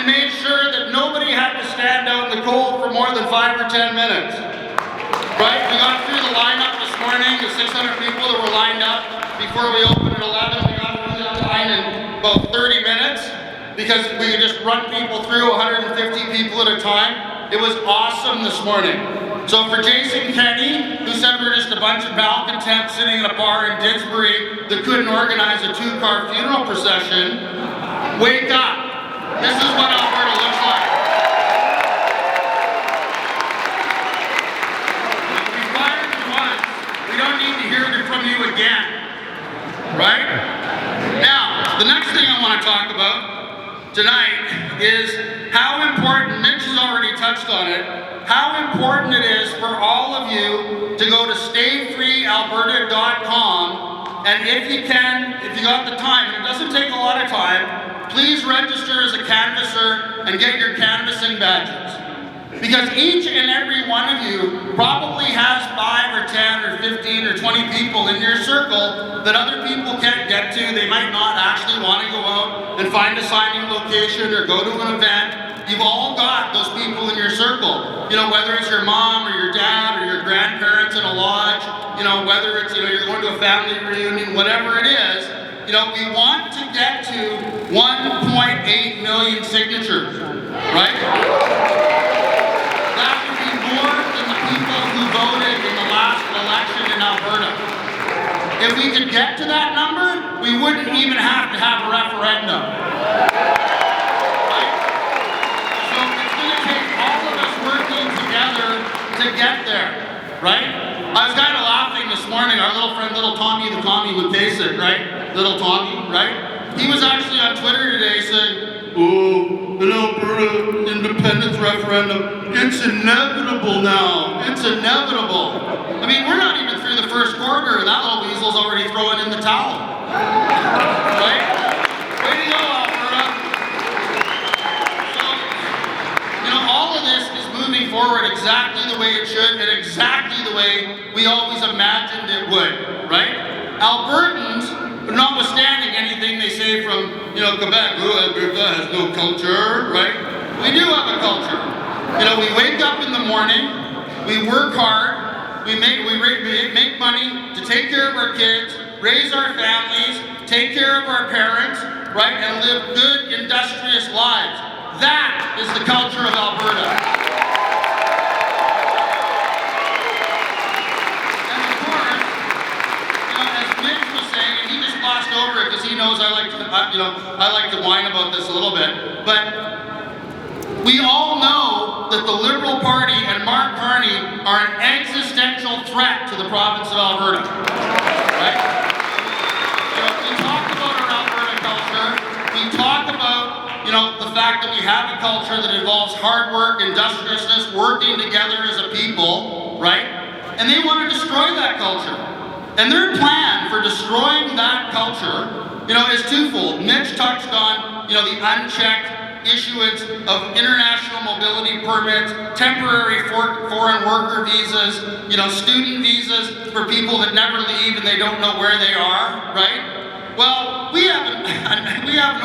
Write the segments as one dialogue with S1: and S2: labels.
S1: and made sure that nobody had to stand out in the cold for more than 5 or 10 minutes. Right? We got through the lineup this morning, the 600 people that were lined up before we opened at 11. We got through that line in about 30 minutes because we could just run people through, 150 people at a time. It was awesome this morning. So for Jason Carney, who said we're just a bunch of malcontents sitting in a bar in Didsbury that couldn't organize a 2-car funeral procession, wake up. This is what Alberta looks like. We fired you once. We don't need to hear it from you again. Right? Now, the next thing I want to talk about tonight is how important, Mitch has already touched on it, how important it is for all of you to go to stayfreealberta.com, and if you can, if you got the time, and it doesn't take a lot of time, please register as a canvasser and get your canvassing badges. Because each and every one of you probably has 5 or 10 or 15 or 20 people in your circle that other people can't get to. They might not actually want to go out and find a signing location or go to an event. You've all got those people in your circle. You know, whether it's your mom or your dad or your grandparents in a lodge, you know, whether it's, you know, you're going to a family reunion, whatever it is, you know, we want to get to 1.8 million signatures, right? That would be more than the people who voted in the last election in Alberta. If we could get to that number, we wouldn't even have to have a referendum. Right? So it's going to take all of us working together to get there, right? I was kind of laughing this morning, our little friend, little Tommy, the Tommy Lukasic, right? Little Tommy, right? He was actually on Twitter today saying, oh, an Alberta independence referendum, it's inevitable now. It's inevitable. I mean, we're not even through the first quarter and that little weasel's already throwing in the towel. Right? Way to go, Alberta. So, you know, all of this is moving forward exactly the way it should and exactly the way we always imagined it would, right? Albertans, notwithstanding anything they say from, you know, Quebec, oh, Alberta has no culture, right? We do have a culture. You know, we wake up in the morning, we work hard, we make money to take care of our kids, raise our families, take care of our parents, right, and live good, industrious lives. That is the culture of Alberta. Over it because he knows I like to whine about this a little bit, but we all know that the Liberal Party and Mark Carney are an existential threat to the province of Alberta, right? So we talk about our Alberta culture, we talk about, you know, the fact that we have a culture that involves hard work, industriousness, working together as a people, right? And they want to destroy that culture. And their plan for destroying that culture, you know, is twofold. Mitch touched on, you know, the unchecked issuance of international mobility permits, temporary foreign worker visas, you know, student visas for people that never leave and they don't know where they are, right? Well, we have an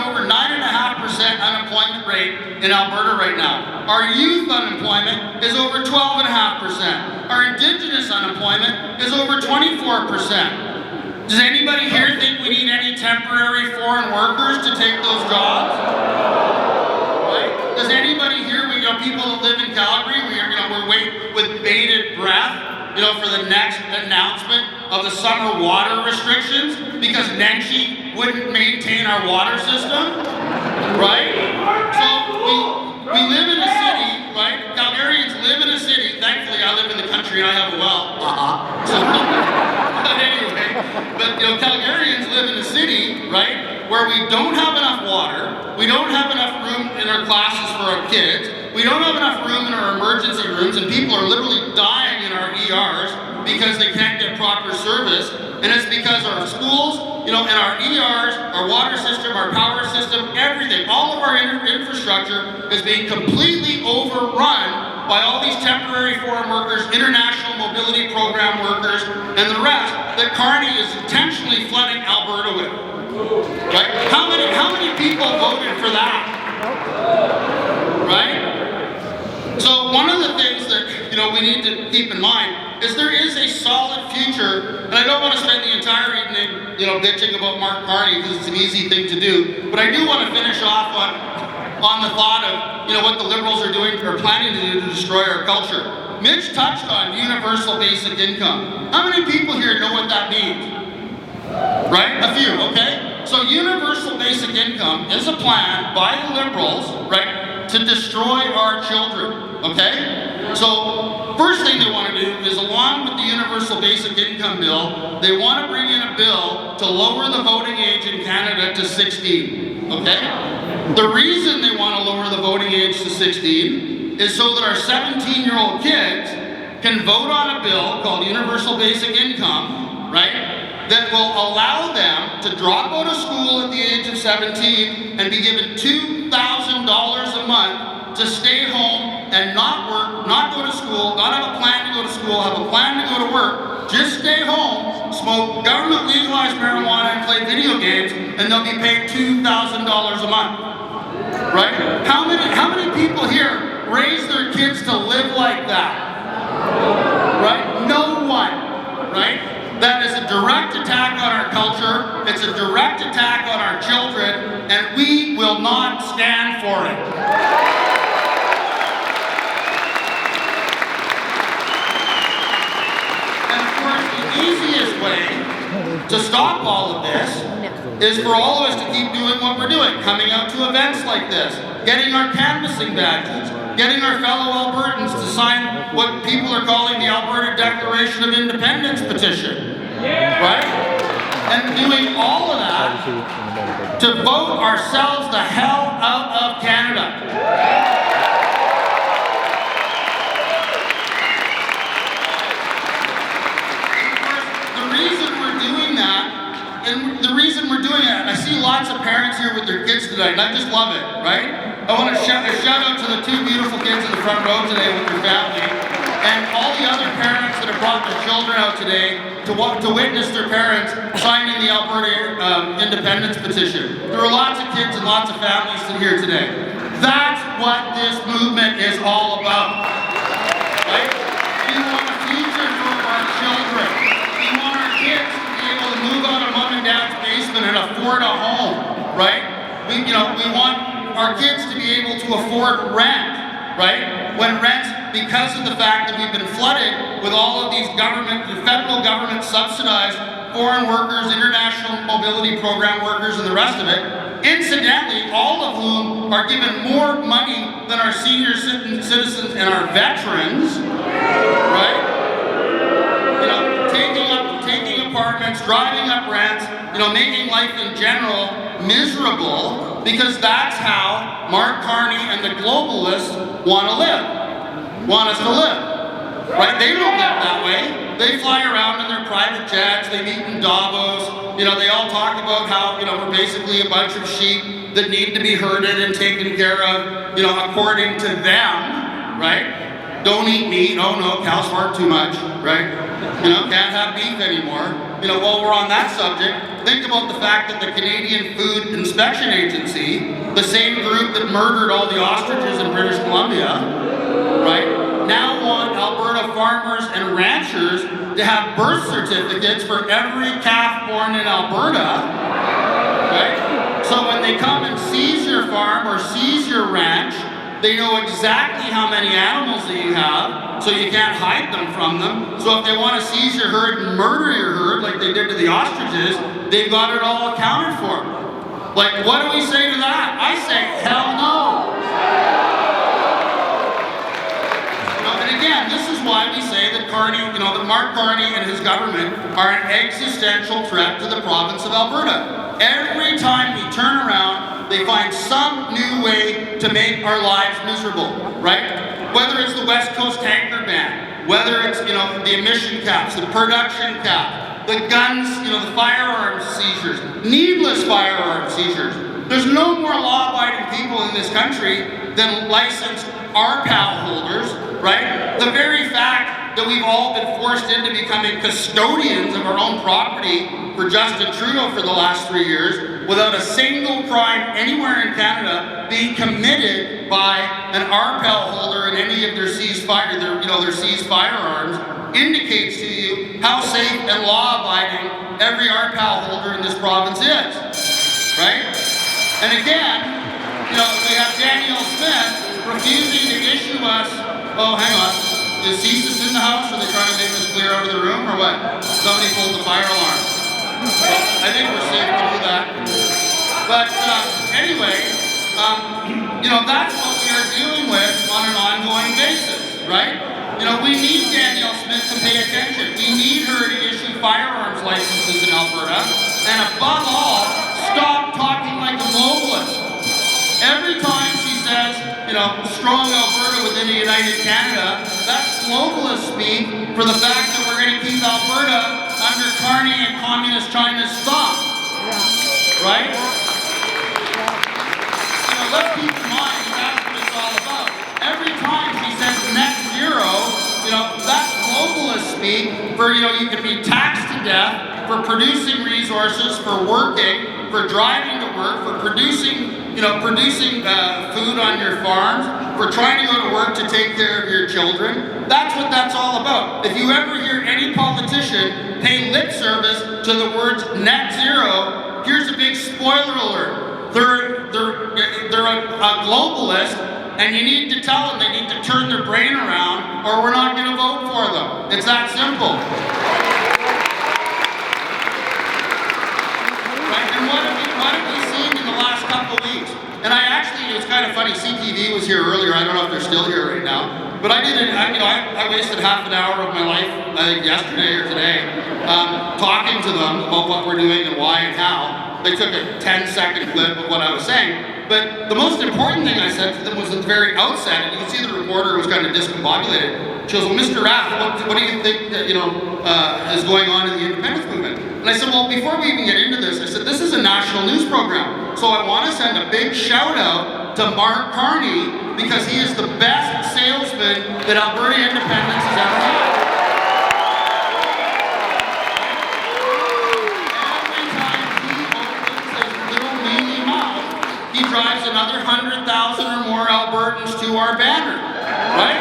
S1: over 9.5% unemployment rate in Alberta right now. Our youth unemployment is over 12.5%. Our Indigenous unemployment is over 24%. Does anybody here think we need any temporary foreign workers to take those jobs? Right? Does anybody here, you know, people that live in Calgary, we're waiting with bated breath, you know, for the next announcement of the summer water restrictions because Nenshi wouldn't maintain our water system, right? So we live in a city, right? Calgarians live in a city. Thankfully, I live in the country and I have a well. So, but anyway, you know, Calgarians live in a city, right, where we don't have enough water, we don't have enough room in our classes for our kids, we don't have enough room in our emergency rooms, and people are literally dying in our ERs because they can't get proper service, and it's because our schools, you know, and our ERs, our water system, our power system, everything, all of our infrastructure is being completely overrun by all these temporary foreign workers, international mobility program workers, and the rest that Carney is intentionally flooding Alberta with. Right? How many people voted for that? we need to keep in mind is there is a solid future, and I don't want to spend the entire evening, bitching about Mark Carney because it's an easy thing to do, but I do want to finish off on the thought of, what the Liberals are doing or planning to do to destroy our culture. Mitch touched on universal basic income. How many people here know what that means? Right? A few, okay? So universal basic income is a plan by the Liberals, right, to destroy our children, okay? So first thing they want to do is, along with the universal basic income bill, they want to bring in a bill to lower the voting age in Canada to 16, okay? The reason they want to lower the voting age to 16 is so that our 17-year-old kids can vote on a bill called universal basic income, right, that will allow them to drop out of school at the age of 17 and be given $2,000 a month to stay home and not work, not go to school, not have a plan to go to school, have a plan to go to work, just stay home, smoke government legalized marijuana and play video games, and they'll be paid $2,000 a month. Right? How many people here raise their kids to live like that? Right? No one. Right? That is a direct attack on our culture, it's a direct attack on our children, and we will not stand for it. And of course, the easiest way to stop all of this is for all of us to keep doing what we're doing, coming out to events like this, getting our canvassing badges, getting our fellow Albertans to sign what people are calling the Alberta Declaration of Independence petition, right? And doing all of that to vote ourselves the hell out of Canada. The reason we're doing that, and the reason we're doing it, I see lots of parents here with their kids tonight, and I just love it, right? I want to shout out to the two beautiful kids in the front row today with their family, and all the other parents that have brought their children out today to witness their parents signing the Alberta Independence petition. There are lots of kids and lots of families in here today. That's what this movement is all about. Right? We want a future for our children. We want our kids to be able to move out of mom and dad's basement and afford a home. Right? We want our kids to be able to afford rent, right? When rent, because of the fact that we've been flooded with all of these federal government subsidized foreign workers, international mobility program workers, and the rest of it, incidentally, all of whom are given more money than our senior citizens and our veterans, right? Taking apartments, driving up rents, making life in general miserable, because that's how Mark Carney and the globalists want us to live, right? They don't live that way. They fly around in their private jets, they meet in Davos, they all talk about how, we're basically a bunch of sheep that need to be herded and taken care of, according to them, right? Don't eat meat, oh no, cows fart too much, right? Can't have beef anymore. While we're on that subject, think about the fact that the Canadian Food Inspection Agency, the same group that murdered all the ostriches in British Columbia, right, now want Alberta farmers and ranchers to have birth certificates for every calf born in Alberta, right? So when they come and seize your farm or seize your ranch, they know exactly how many animals that you have, so you can't hide them from them. So if they want to seize your herd and murder your herd like they did to the ostriches, they've got it all accounted for. Like, what do we say to that? I say, hell no. And again, this is why we say that Carney, that Mark Carney and his government are an existential threat to the province of Alberta. Every time we turn around, they find some new way to make our lives miserable, right? Whether it's the West Coast tanker ban, whether it's, the emission caps, the production cap, the guns, the firearms seizures, needless firearm seizures. There's no more law-abiding people in this country than licensed RPAL holders, right? The very fact that we've all been forced into becoming custodians of our own property for Justin Trudeau for the last 3 years, without a single crime anywhere in Canada being committed by an RPEL holder in any of their seized firearms, indicates to you how safe and law-abiding every RPEL holder in this province is, right? And again, we have Danielle Smith refusing to issue us, oh, hang on, is CSIS in the house? Are they trying to make us clear out of the room, or what? Somebody pulled the fire alarm. Well, I think we're safe to do that. But anyway, that's what we are dealing with on an ongoing basis, right? We need Danielle Smith to pay attention. We need her to issue firearms licenses in Alberta. And above all, stop talking like a globalist. Every time she says, strong Alberta within a united Canada, that's globalist speak for the fact that we're going to keep Alberta under Carney and Communist China's thumb. Right? Let's keep in mind that's what it's all about. Every time she says net zero, that's globalist speak for, you can be taxed to death for producing resources, for working, for driving to work, for producing food on your farms, for trying to go to work to take care of your children. That's what that's all about. If you ever hear any politician pay lip service to the words net zero, here's a big spoiler alert. They're a globalist, and you need to tell them they need to turn their brain around, or we're not going to vote for them. It's that simple. Right? And what have we seen in the last couple of weeks? And it was kind of funny, CTV was here earlier, I don't know if they're still here right now, but I wasted half an hour of my life, I think yesterday or today, talking to them about what we're doing and why and how. They took a 10-second clip of what I was saying, but the most important thing I said to them was at the very outset, and you can see the reporter was kind of discombobulated. She goes, well, Mr. Rath, what do you think that, is going on in the independence movement? And I said, well, before we even get into this, I said, this is a national news program. So I want to send a big shout out to Mark Carney, because he is the best salesman that Alberta independence has ever had. Every time he opens his little mealy mouth, he drives another 100,000 or more Albertans to our banner, right?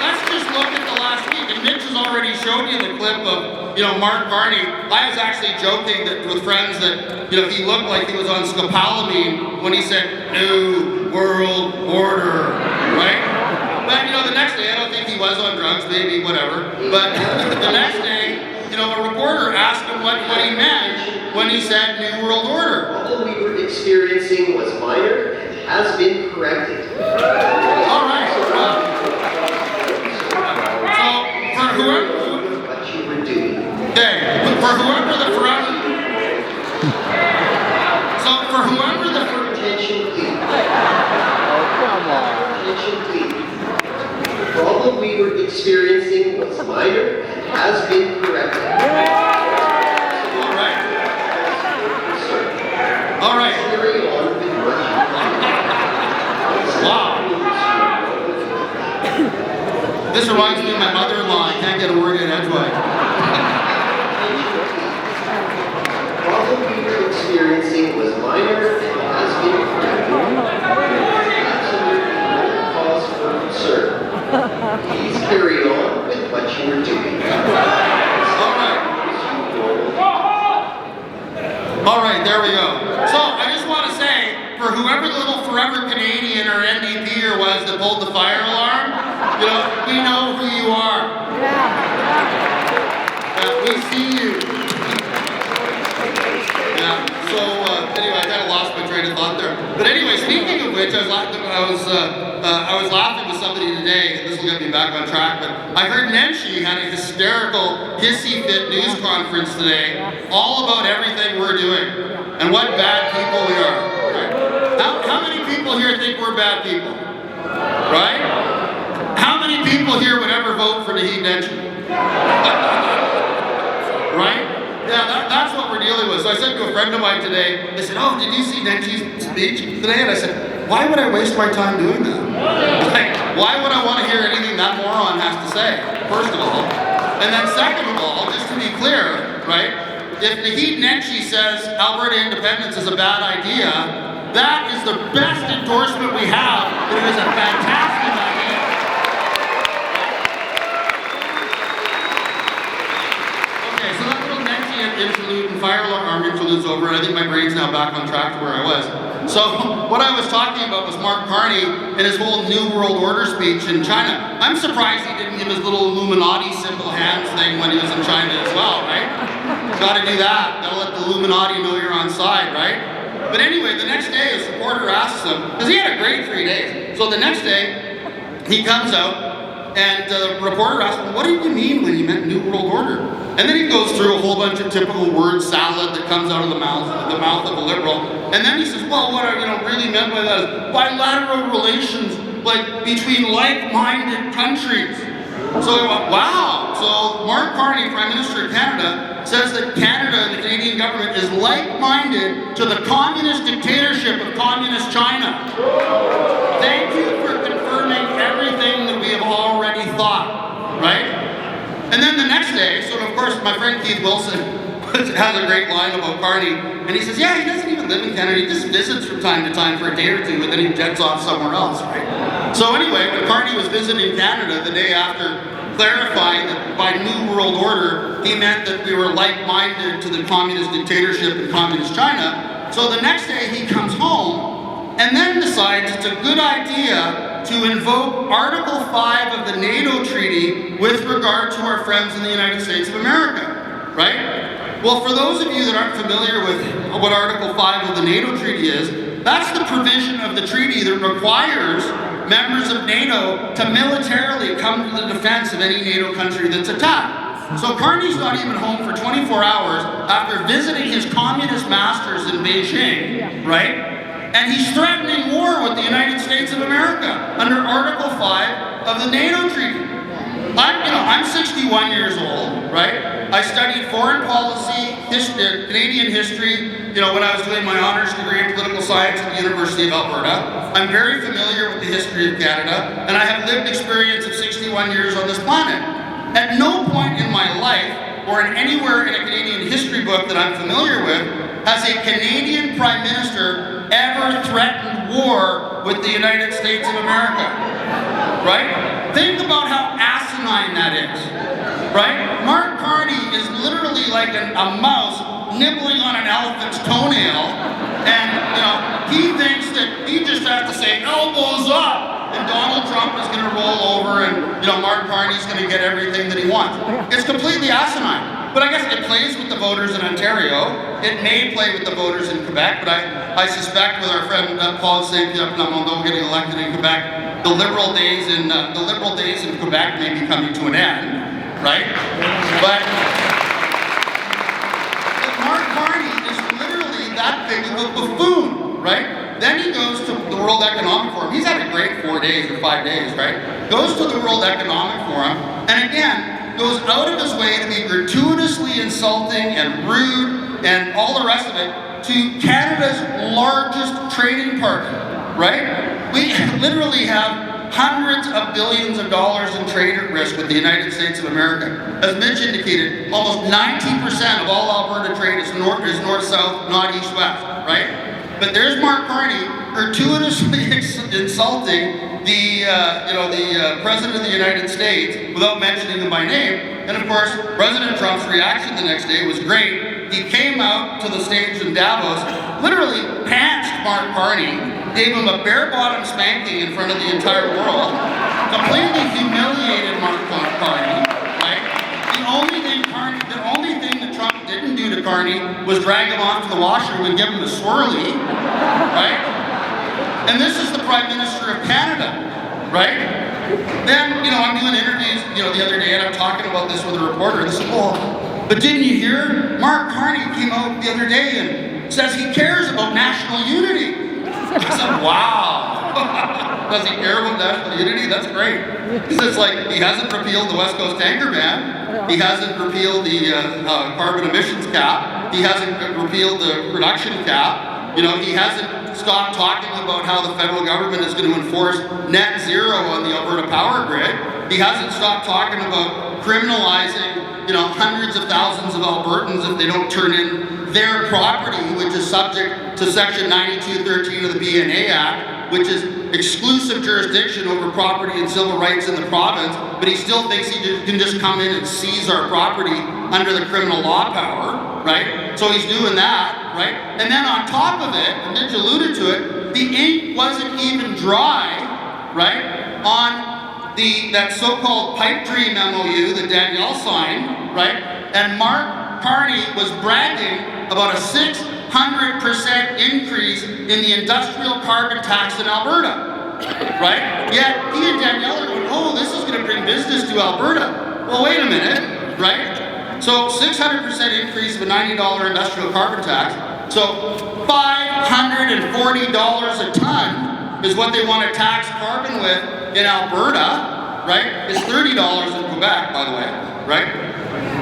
S1: Let's just look at the last week. And Mitch has already showed you the clip of, Mark Carney. I was actually joking with friends that, he looked like he was on scopolamine when he said, New World Order, right? But, the next day, I don't think he was on drugs, maybe, whatever. But the next day, a reporter asked him what he meant when he said New World Order.
S2: All we were experiencing was minor and has been corrected.
S1: All right. So, for whoever...
S2: What you were doing.
S1: Okay, for whoever the forever... So, for whoever the...
S2: Attention, please.
S3: Oh, come on.
S2: Attention, please. The problem we were experiencing was minor and has been corrected.
S1: All right.
S2: Carry on with what you
S1: Wow. This reminds me of my mother-in-law. I can't get a word in edgewise.
S2: The problem we were experiencing was minor and has been corrected. Absolutely no cause for concern. Please carry on with what you were doing.
S1: All right, there we go. So, I just want to say, for whoever the little forever Canadian or NDP or was that pulled the fire alarm, we know who you are. We see you. Yeah, so, anyway, I kind of lost my train of thought there. But anyway, speaking of which, I was laughing with somebody today, and this will get me back on track, but I heard Nenshi had a hysterical, hissy fit news conference today, all about everything we're doing, and what bad people we are. Right? How many people here think we're bad people? Right? How many people here would ever vote for Naheed Nenshi? Right? Yeah, that's what we're dealing with. So I said to a friend of mine today, I said, oh, did you see Nenshi's speech today? And I said, why would I waste my time doing that? Like, why would I want to hear anything that moron has to say, first of all? And then second of all, just to be clear, right, if Naheed Nenshi says Alberta independence is a bad idea, that is the best endorsement we have that it is a fantastic idea. Okay, so that little Nenshi interlude and fire alarm interlude's over, and I think my brain's now back on track to where I was. So what I was talking about was Mark Carney and his whole New World Order speech in China. I'm surprised he didn't give his little Illuminati symbol hands thing when he was in China as well, right? Gotta do that. Gotta let the Illuminati know you're on side, right? But anyway, the next day a reporter asks him, because he had a great 3 days. So the next day, he comes out and the reporter asks him, what did you mean when you meant New World Order? And then he goes through a whole bunch of typical word salad that comes out of the mouth of a liberal. And then he says, well, what I really meant by that is bilateral relations, like between like-minded countries. So I went, wow. So Mark Carney, Prime Minister of Canada, says that Canada and the Canadian government is like-minded to the communist dictatorship of communist China. Thank you for confirming everything that we have already thought, right? And then the next day, so of course my friend Keith Wilson has a great line about Carney, and he says, yeah, he doesn't even live in Canada, he just visits from time to time for a day or two, and then he jets off somewhere else, right? So anyway, when Carney was visiting Canada the day after clarifying that by New World Order, he meant that we were like-minded to the communist dictatorship in communist China, so the next day he comes home, and then decides it's a good idea to invoke Article 5 of the NATO Treaty with regard to our friends in the United States of America, right? Well, for those of you that aren't familiar with what Article 5 of the NATO Treaty is, that's the provision of the treaty that requires members of NATO to militarily come to the defense of any NATO country that's attacked. So Carney's not even home for 24 hours after visiting his communist masters in Beijing, right? And he's threatening war with the United States of America under Article 5 of the NATO Treaty. I'm 61 years old, right? I studied foreign policy, Canadian history, when I was doing my honors degree in political science at the University of Alberta. I'm very familiar with the history of Canada, and I have lived experience of 61 years on this planet. At no point in my life, or in anywhere in a Canadian history book that I'm familiar with, has a Canadian Prime Minister ever threatened war with the United States of America, right? Think about how asinine that is, right? Mark Carney is literally like a mouse nibbling on an elephant's toenail, and he thinks that he just has to say elbows up, and Donald Trump is going to roll over, and Mark Carney's going to get everything that he wants. It's completely asinine. But I guess it plays with the voters in Ontario. It may play with the voters in Quebec, but I suspect with our friend Paul Saint-Pierre Plamondon getting elected in Quebec, the liberal days in Quebec may be coming to an end, right? But Mark Carney is literally that big of a buffoon, right? Then he goes to the World Economic Forum. He's had a great 4 days or 5 days, right? Goes to the World Economic Forum, and again, goes out of his way to be gratuitously insulting and rude and all the rest of it to Canada's largest trading partner, right? We literally have hundreds of billions of dollars in trade at risk with the United States of America. As Mitch indicated, almost 90% of all Alberta trade is north-south, not east-west, right? But there's Mark Carney gratuitously insulting the President of the United States without mentioning him by name. And of course, President Trump's reaction the next day was great. He came out to the stage in Davos, literally pantsed Mark Carney, gave him a bare-bottom spanking in front of the entire world, completely humiliated Mark Carney, right? The only thing that Trump didn't do to Carney was drag him off to the washroom and give him a swirly, right? And this is the Prime Minister of Canada, right? Then, I'm doing interviews, the other day, and I'm talking about this with a reporter, and they said, but didn't you hear? Mark Carney came out the other day and says he cares about national unity. I said, wow. Does he care about national unity? That's great. He says, he hasn't repealed the West Coast tanker ban. He hasn't repealed the carbon emissions cap. He hasn't repealed the production cap. He hasn't stopped talking about how the federal government is going to enforce net zero on the Alberta power grid. He hasn't stopped talking about criminalizing, hundreds of thousands of Albertans if they don't turn in their property, which is subject to Section 9213 of the BNA Act, which is exclusive jurisdiction over property and civil rights in the province, but he still thinks he can just come in and seize our property under the criminal law power, right? So he's doing that, right? And then on top of it, and Mitch alluded to it, the ink wasn't even dry, right, on that so-called pipe dream MOU that Danielle signed, right? And Mark Carney was bragging about a 600% increase in the industrial carbon tax in Alberta, right? Yet he and Danielle are going, oh, this is going to bring business to Alberta. Well, wait a minute, right? So 600% increase of a $90 industrial carbon tax. So $540 a ton is what they want to tax carbon with in Alberta, right? It's $30 in Quebec, by the way, right?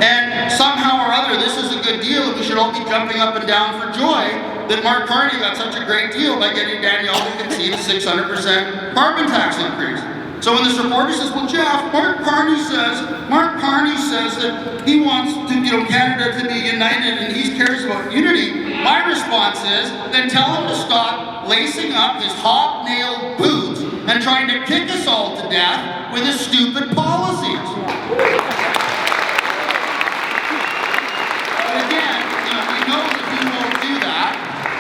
S1: And somehow or other, this is a good deal, and we should all be jumping up and down for joy that Mark Carney got such a great deal by getting Danielle to concede a 600% carbon tax increase. So when this reporter says, well, Jeff, Mark Carney says that he wants Canada to be united and he cares about unity, my response is, then tell him to stop lacing up his hobnailed boots and trying to kick us all to death with his stupid policies. And again, we know that he won't do that,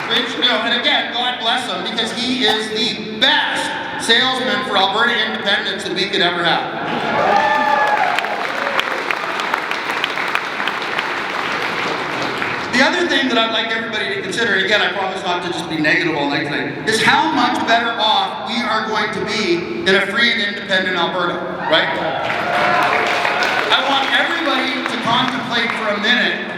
S1: which, and again, God bless him, because he is the best salesman for Alberta independence that we could ever have. The other thing that I'd like everybody to consider, and again, I promise not to just be negative all night tonight, is how much better off we are going to be in a free and independent Alberta, right? I want everybody to contemplate for a minute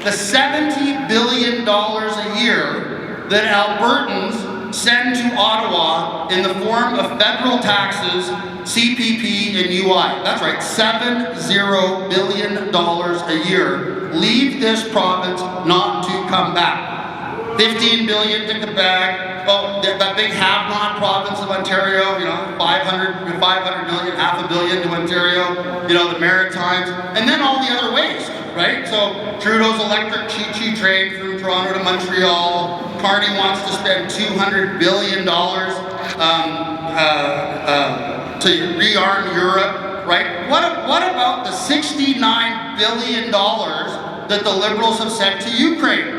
S1: the $70 billion a year that Albertans send to Ottawa in the form of federal taxes, CPP, and UI. That's right, $70 billion a year. Leave this province not to come back. $15 billion to Quebec. Oh, that big have-not province of Ontario, 500 million, $500 million to Ontario, the Maritimes, and then all the other waste, right? So Trudeau's electric choo-choo train from Toronto to Montreal. Carney wants to spend $200 billion to rearm Europe. Right? What about the $69 billion that the Liberals have sent to Ukraine?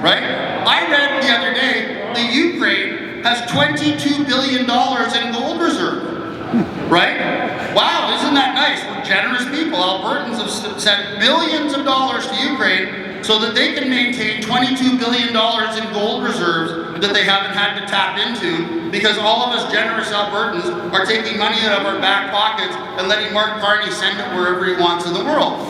S1: Right? I read the other day that Ukraine has $22 billion in gold reserve. Right? Wow, isn't that nice? We're generous people. Albertans have sent billions of dollars to Ukraine so that they can maintain $22 billion in gold reserves that they haven't had to tap into, because all of us generous Albertans are taking money out of our back pockets and letting Mark Carney send it wherever he wants in the world.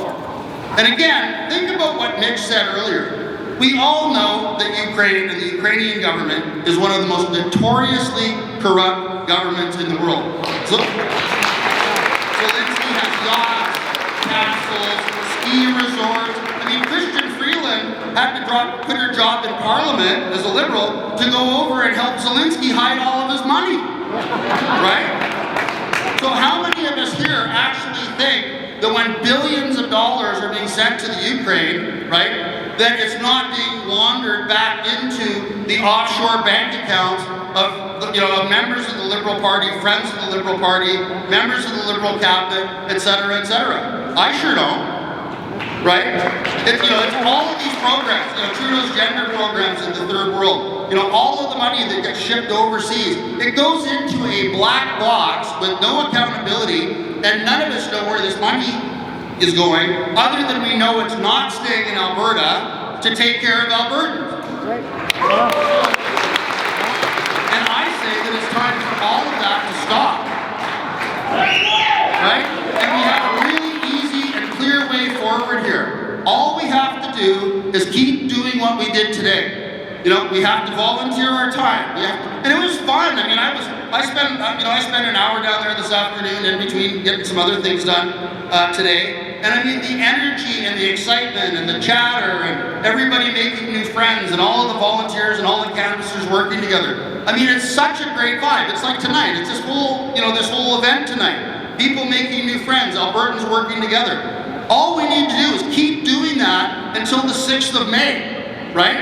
S1: And again, think about what Mitch said earlier. We all know that Ukraine and the Ukrainian government is one of the most notoriously corrupt governments in the world. So Zelensky has yachts, castles, ski resorts. Christian Freeland had to quit her job in Parliament as a Liberal to go over and help Zelensky hide all of his money, right? So how many of us here actually think that when billions of dollars are being sent to the Ukraine, right, that it's not being laundered back into the offshore bank accounts of members of the Liberal Party, friends of the Liberal Party, members of the Liberal cabinet, etc., etc.? I sure don't. Right? It's all of these programs, Trudeau's gender programs in the third world, all of the money that gets shipped overseas, it goes into a black box with no accountability, and none of us know where this money is going, other than we know it's not staying in Alberta to take care of Albertans. And I say that it's time for all of that to stop. Right? And we have a really clear way forward here. All we have to do is keep doing what we did today. We have to volunteer our time. And it was fun. I spent an hour down there this afternoon in between getting some other things done today. And I mean the energy and the excitement and the chatter and everybody making new friends and all of the volunteers and all the canvassers working together. I mean, it's such a great vibe. It's like tonight. It's this whole, this whole event tonight. People making new friends, Albertans working together. All we need to do is keep doing that until the 6th of May, right?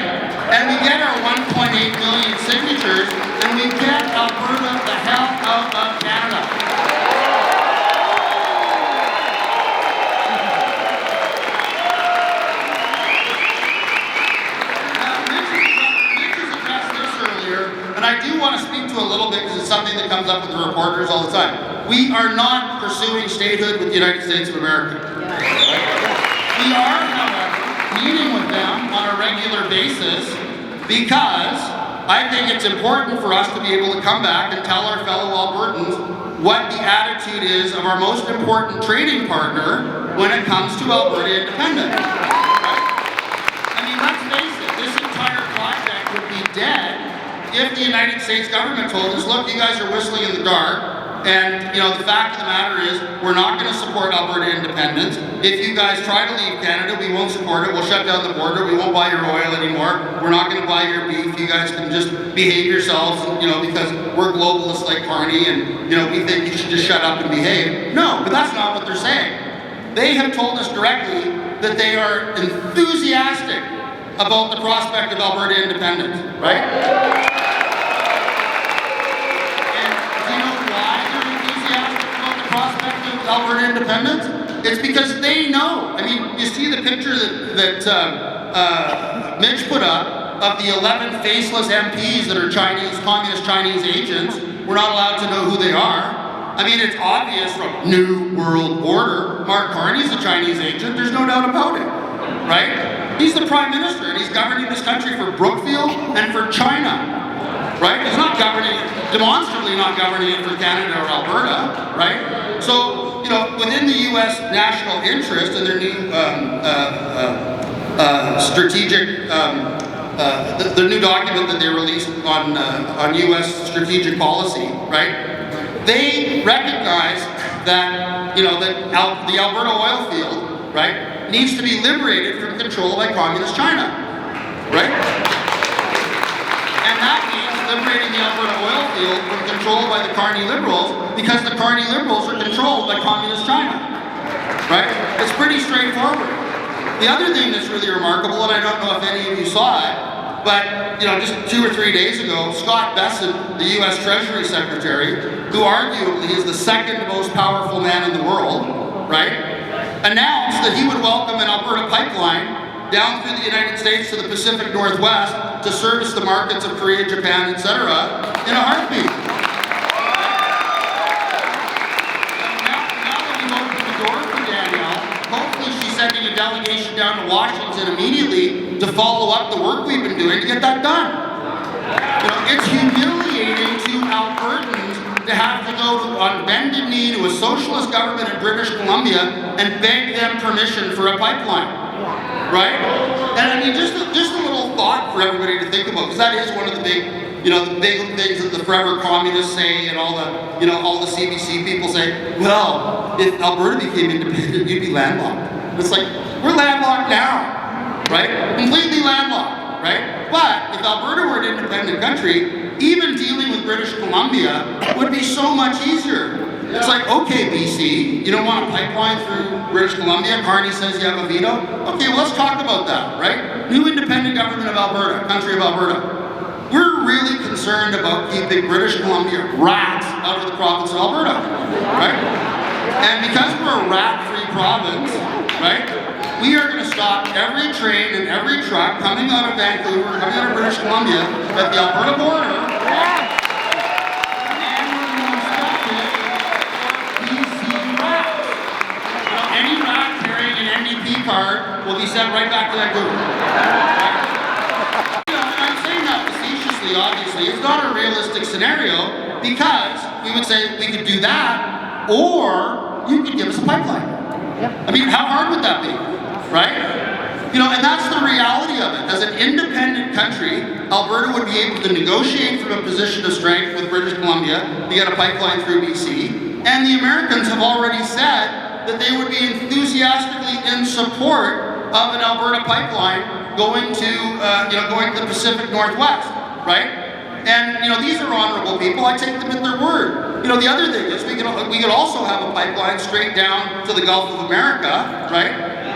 S1: And we get our 1.8 million signatures and we get Alberta the hell out of Canada. And I do want to speak to a little bit because it's something that comes up with the reporters all the time. We are not pursuing statehood with the United States of America. We are, however, meeting with them on a regular basis because I think it's important for us to be able to come back and tell our fellow Albertans what the attitude is of our most important trading partner when it comes to Alberta independence. I mean, let's face it, this entire project would be dead if the United States government told us, look, you guys are whistling in the dark, and the fact of the matter is, we're not going to support Alberta independence. If you guys try to leave Canada, we won't support it. We'll shut down the border. We won't buy your oil anymore. We're not going to buy your beef. You guys can just behave yourselves, because we're globalists like Carney, and we think you should just shut up and behave. No, but that's not what they're saying. They have told us directly that they are enthusiastic about the prospect of Alberta independence, right? Prospect of Alberta independence? It's because they know. I mean, you see the picture that Mitch put up of the 11 faceless MPs that are communist Chinese agents. We're not allowed to know who they are. I mean, it's obvious from New World Order. Mark Carney's a Chinese agent. There's no doubt about it, right? He's the Prime Minister, and he's governing this country for Brookfield and for China. Right? He's not governing, demonstrably not governing it for Canada or Alberta, right? So, within the U.S. national interest and their new strategic, the new document that they released on U.S. strategic policy, right? They recognize that, that the Alberta oil field, right, needs to be liberated from control by communist China, right? And that means liberating the Alberta oil field from control by the Carney Liberals because the Carney Liberals are controlled by communist China, right? It's pretty straightforward. The other thing that's really remarkable, and I don't know if any of you saw it, but just 2 or 3 days ago, Scott Bessent, the U.S. Treasury Secretary, who arguably is the second most powerful man in the world, right, announced that he would welcome an Alberta pipeline down through the United States to the Pacific Northwest to service the markets of Korea, Japan, etc. in a heartbeat. Now that we've opened the door for Danielle, hopefully she's sending a delegation down to Washington immediately to follow up the work we've been doing to get that done. It's humiliating to Albertans to have to go on bended knee to a socialist government in British Columbia and beg them permission for a pipeline. Right? And I mean, just a little thought for everybody to think about, because that is one of the big, the big things that the forever communists say, and all the CBC people say. Well, if Alberta became independent, you'd be landlocked. It's like, we're landlocked now, right? Completely landlocked, right? But if Alberta were an independent country, even dealing with British Columbia would be so much easier. It's like, okay, BC, you don't want a pipeline through British Columbia? Carney says you have a veto? Okay, well, let's talk about that, right? New independent government of Alberta, country of Alberta. We're really concerned about keeping British Columbia rats out of the province of Alberta, right? And because we're a rat-free province, right, we are going to stop every train and every truck coming out of Vancouver, coming out of British Columbia at the Alberta border. Card will be sent right back to Vancouver. I'm saying that facetiously, obviously. It's not a realistic scenario because we would say we could do that, or you could give us a pipeline. I mean, how hard would that be, right? And that's the reality of it. As an independent country, Alberta would be able to negotiate from a position of strength with British Columbia to get a pipeline through BC, and the Americans have already said that they would be enthusiastically in support of an Alberta pipeline going to, going to the Pacific Northwest, right? And, these are honorable people. I take them at their word. The other thing is we could also have a pipeline straight down to the Gulf of America, right?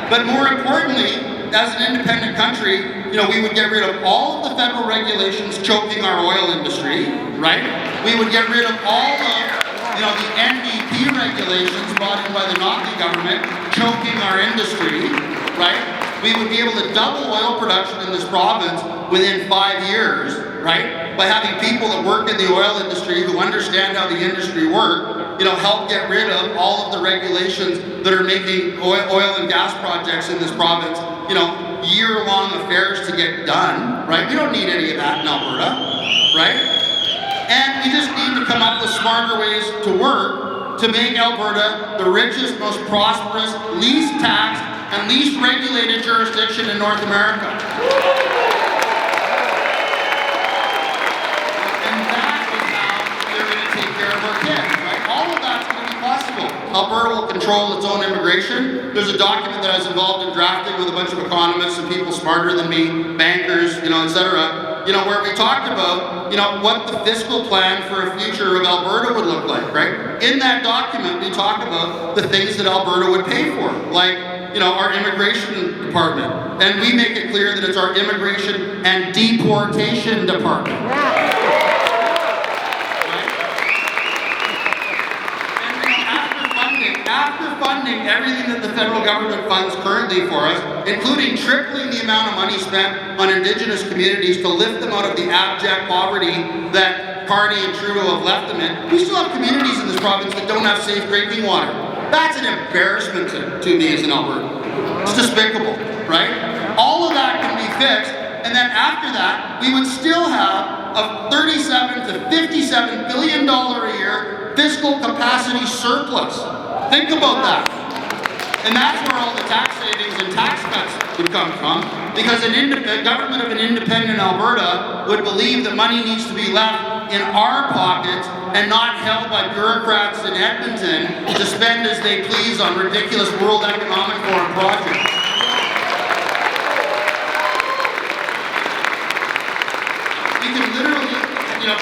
S1: But more importantly, as an independent country, we would get rid of all of the federal regulations choking our oil industry, right? We would get rid of all of, the NDP regulations brought in by the Nazi government choking our industry, right? We would be able to double oil production in this province within 5 years, right? By having people that work in the oil industry who understand how the industry works, help get rid of all of the regulations that are making oil and gas projects in this province, year-long affairs to get done, right? We don't need any of that in Alberta, right? And we just need to come up with smarter ways to work to make Alberta the richest, most prosperous, least taxed, and least regulated jurisdiction in North America. And that is how they're going to take care of our kids, right? All of that's going to be possible. Alberta will control its own immigration. There's a document that I was involved in drafting with a bunch of economists and people smarter than me, bankers, etc., where we talked about, what the fiscal plan for a future of Alberta would look like, right? In that document, we talk about the things that Alberta would pay for, like, our immigration department. And we make it clear that it's our immigration and deportation department. After funding everything that the federal government funds currently for us, including tripling the amount of money spent on Indigenous communities to lift them out of the abject poverty that Carney and Trudeau have left them in, we still have communities in this province that don't have safe drinking water. That's an embarrassment to me as an Albertan. It's despicable, right? All of that can be fixed, and then after that, we would still have a $37 to $57 billion a year fiscal capacity surplus. Think about that. And that's where all the tax savings and tax cuts would come from, because a government of an independent Alberta would believe that money needs to be left in our pockets and not held by bureaucrats in Edmonton to spend as they please on ridiculous World Economic Forum projects. We can literally,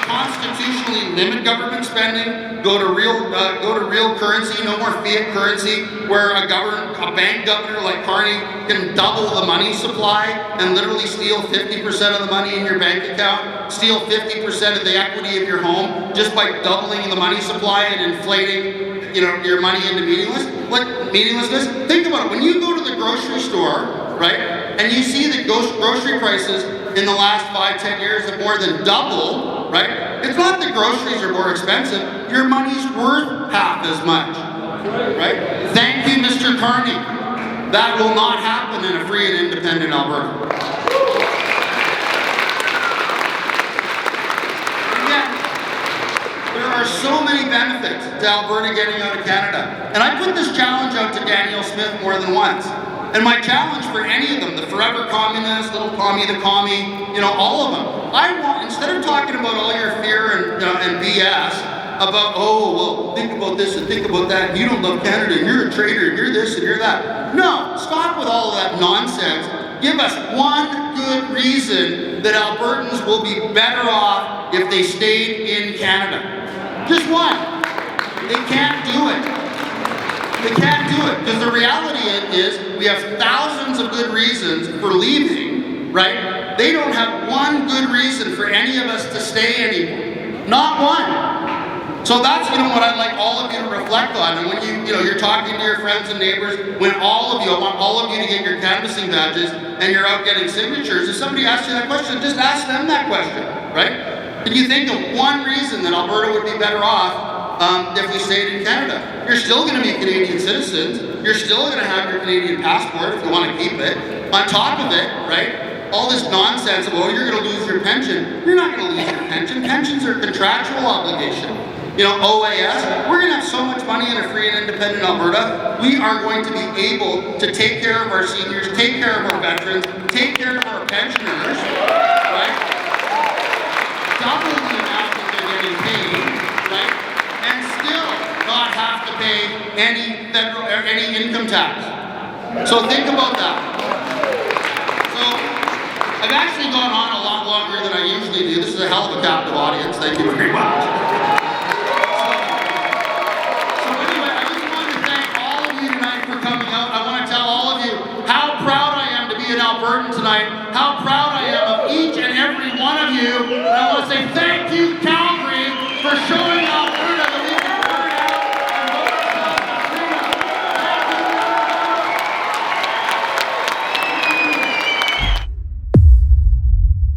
S1: constitutionally limit government spending, go to real currency, no more fiat currency, where a bank governor like Carney can double the money supply and literally steal 50% of the money in your bank account, steal 50% of the equity of your home just by doubling the money supply and inflating, your money into meaninglessness. Think about it. When you go to the grocery store, right, and you see that grocery prices in the last 5-10 years have more than doubled, right? It's not that groceries are more expensive. Your money's worth half as much, right? Thank you, Mr. Carney. That will not happen in a free and independent Alberta. Again, there are so many benefits to Alberta getting out of Canada. And I put this challenge out to Danielle Smith more than once. And my challenge for any of them, the forever communists, little commie, the commie, all of them, I want, instead of talking about all your fear and BS about, think about this and think about that, and you don't love Canada, and you're a traitor, and you're this and you're that. No, stop with all of that nonsense. Give us one good reason that Albertans will be better off if they stayed in Canada. Just one. They can't do it. They can't do it, because the reality is we have thousands of good reasons for leaving, right? They don't have one good reason for any of us to stay anymore. Not one. So that's, what I'd like all of you to reflect on. And when you're talking to your friends and neighbors, when I want all of you to get your canvassing badges and you're out getting signatures, if somebody asks you that question, just ask them that question, right? Can you think of one reason that Alberta would be better off if we stayed in Canada? You're still going to be Canadian citizens. You're still going to have your Canadian passport if you want to keep it. On top of it, right, all this nonsense of, you're going to lose your pension. You're not going to lose your pension. Pensions are a contractual obligation. OAS, we're going to have so much money in a free and independent Alberta, we are going to be able to take care of our seniors, take care of our veterans, take care of our pensioners, right? Double the amount that they're getting paid, right? And still not have to pay any federal or any income tax. So think about that. So I've actually gone on a lot longer than I usually do. This is a hell of a captive audience. Thank you very much. So anyway, I just wanted to thank all of you tonight for coming out. I want to tell all of you how proud I am to be an Albertan tonight. How proud I am of each and every one of you. And I want to say thank